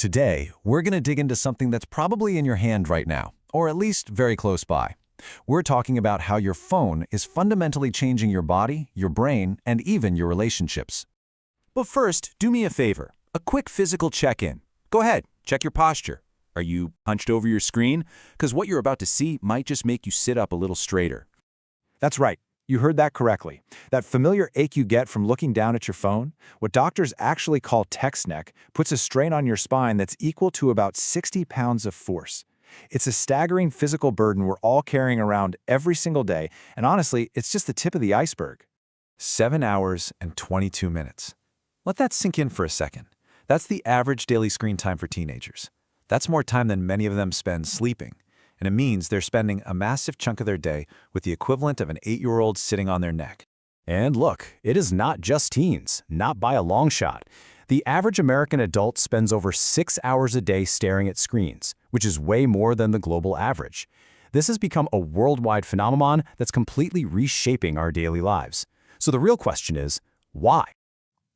Today, we're going to dig into something that's probably in your hand right now, or at least very close by. We're talking about how your phone is fundamentally changing your body, your brain, and even your relationships. But first, do me a favor, a quick physical check-in. Go ahead, check your posture. Are you hunched over your screen? Because what you're about to see might just make you sit up a little straighter. That's right. You heard that correctly. That familiar ache you get from looking down at your phone, what doctors actually call text neck, puts a strain on your spine that's equal to about 60 pounds of force. It's a staggering physical burden we're all carrying around every single day, and honestly, it's just the tip of the iceberg. 7 hours and 22 minutes. Let that sink in for a second. That's the average daily screen time for teenagers. That's more time than many of them spend sleeping. And it means they're spending a massive chunk of their day with the equivalent of an 8-year-old sitting on their neck. And look, it is not just teens, not by a long shot. The average American adult spends over 6 hours a day staring at screens, which is way more than the global average. This has become a worldwide phenomenon that's completely reshaping our daily lives. So the real question is, why?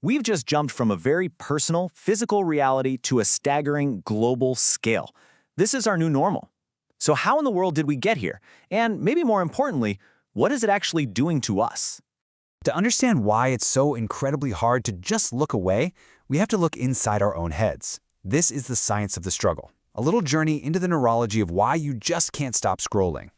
We've just jumped from a very personal, physical reality to a staggering global scale. This is our new normal. So how in the world did we get here? And maybe more importantly, what is it actually doing to us? To understand why it's so incredibly hard to just look away, we have to look inside our own heads. This is the science of the struggle, a little journey into the neurology of why you just can't stop scrolling.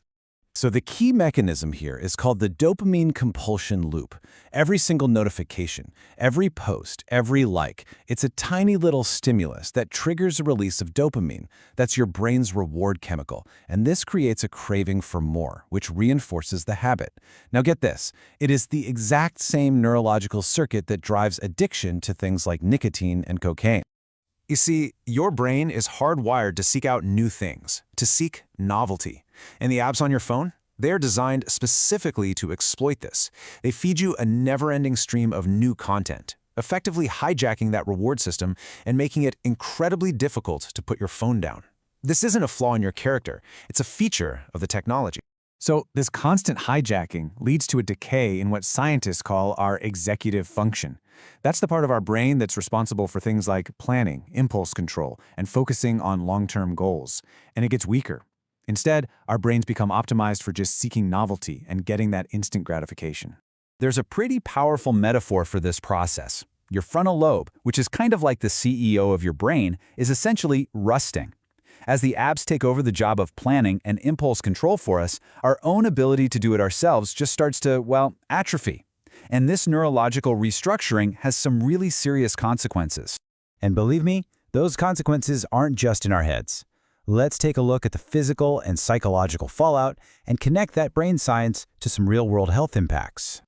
So the key mechanism here is called the dopamine compulsion loop. Every single notification, every post, every like, it's a tiny little stimulus that triggers a release of dopamine. That's your brain's reward chemical, and this creates a craving for more, which reinforces the habit. Now get this, it is the exact same neurological circuit that drives addiction to things like nicotine and cocaine. You see, your brain is hardwired to seek out new things, to seek novelty. And the apps on your phone, they're designed specifically to exploit this. They feed you a never-ending stream of new content, effectively hijacking that reward system and making it incredibly difficult to put your phone down. This isn't a flaw in your character, it's a feature of the technology. So this constant hijacking leads to a decay in what scientists call our executive function. That's the part of our brain that's responsible for things like planning, impulse control, and focusing on long-term goals. And it gets weaker. Instead, our brains become optimized for just seeking novelty and getting that instant gratification. There's a pretty powerful metaphor for this process. Your frontal lobe, which is kind of like the CEO of your brain, is essentially rusting. As the apps take over the job of planning and impulse control for us, our own ability to do it ourselves just starts to, well, atrophy. And this neurological restructuring has some really serious consequences. And believe me, those consequences aren't just in our heads. Let's take a look at the physical and psychological fallout and connect that brain science to some real-world health impacts.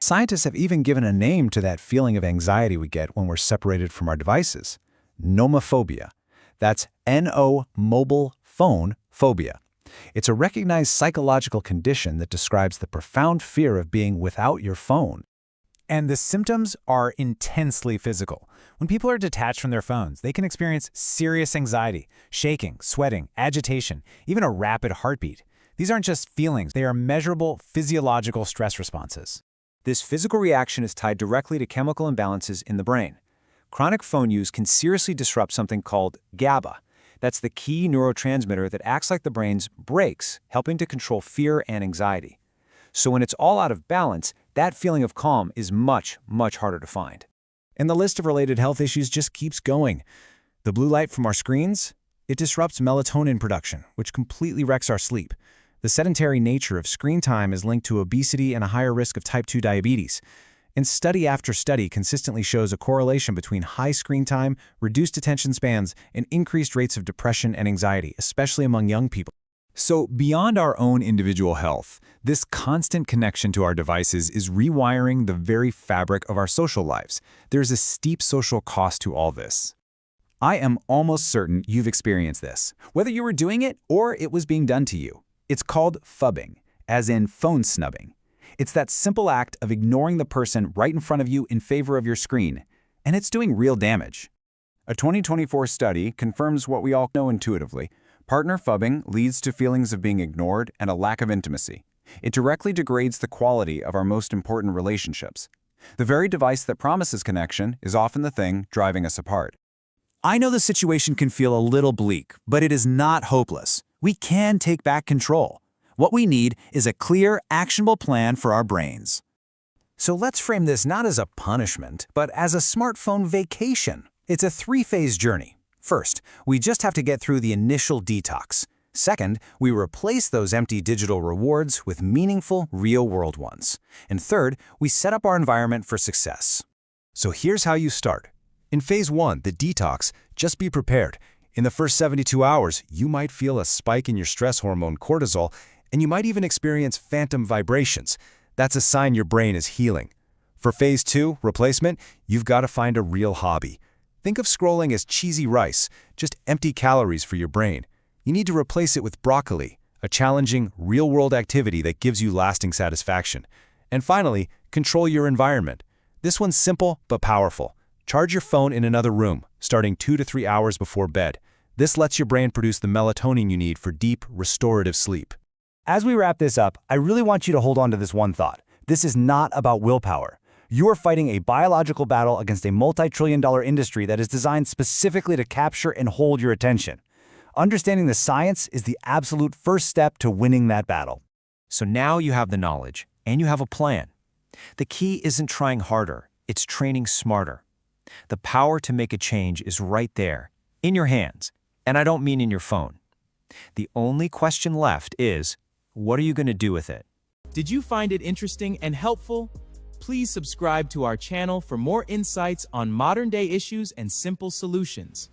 Scientists have even given a name to that feeling of anxiety we get when we're separated from our devices: nomophobia. That's N-O mobile phone phobia. It's a recognized psychological condition that describes the profound fear of being without your phone. And the symptoms are intensely physical. When people are detached from their phones, they can experience serious anxiety, shaking, sweating, agitation, even a rapid heartbeat. These aren't just feelings, they are measurable physiological stress responses. This physical reaction is tied directly to chemical imbalances in the brain. Chronic phone use can seriously disrupt something called GABA. That's the key neurotransmitter that acts like the brain's brakes, helping to control fear and anxiety. So when it's all out of balance, that feeling of calm is much, much harder to find. And the list of related health issues just keeps going. The blue light from our screens, it disrupts melatonin production, which completely wrecks our sleep. The sedentary nature of screen time is linked to obesity and a higher risk of type 2 diabetes. And study after study consistently shows a correlation between high screen time, reduced attention spans, and increased rates of depression and anxiety, especially among young people. So beyond our own individual health, this constant connection to our devices is rewiring the very fabric of our social lives. There's a steep social cost to all this. I am almost certain you've experienced this, whether you were doing it or it was being done to you. It's called phubbing, as in phone snubbing. It's that simple act of ignoring the person right in front of you in favor of your screen, and it's doing real damage. A 2024 study confirms what we all know intuitively. Partner phubbing leads to feelings of being ignored and a lack of intimacy. It directly degrades the quality of our most important relationships. The very device that promises connection is often the thing driving us apart. I know the situation can feel a little bleak, but it is not hopeless. We can take back control. What we need is a clear, actionable plan for our brains. So let's frame this not as a punishment, but as a smartphone vacation. It's a three-phase journey. First, we just have to get through the initial detox. Second, we replace those empty digital rewards with meaningful, real-world ones. And third, we set up our environment for success. So here's how you start. In phase 1, the detox, just be prepared. In the first 72 hours, you might feel a spike in your stress hormone cortisol, and you might even experience phantom vibrations. That's a sign your brain is healing. For phase 2, replacement, you've got to find a real hobby. Think of scrolling as cheesy rice, just empty calories for your brain. You need to replace it with broccoli, a challenging, real-world activity that gives you lasting satisfaction. And finally, control your environment. This one's simple but powerful. Charge your phone in another room, starting 2 to 3 hours before bed. This lets your brain produce the melatonin you need for deep, restorative sleep. As we wrap this up, I really want you to hold on to this one thought. This is not about willpower. You are fighting a biological battle against a multi-trillion-dollar industry that is designed specifically to capture and hold your attention. Understanding the science is the absolute first step to winning that battle. So now you have the knowledge, and you have a plan. The key isn't trying harder, it's training smarter. The power to make a change is right there, in your hands, and I don't mean in your phone. The only question left is, what are you going to do with it? Did you find it interesting and helpful? Please subscribe to our channel for more insights on modern-day issues and simple solutions.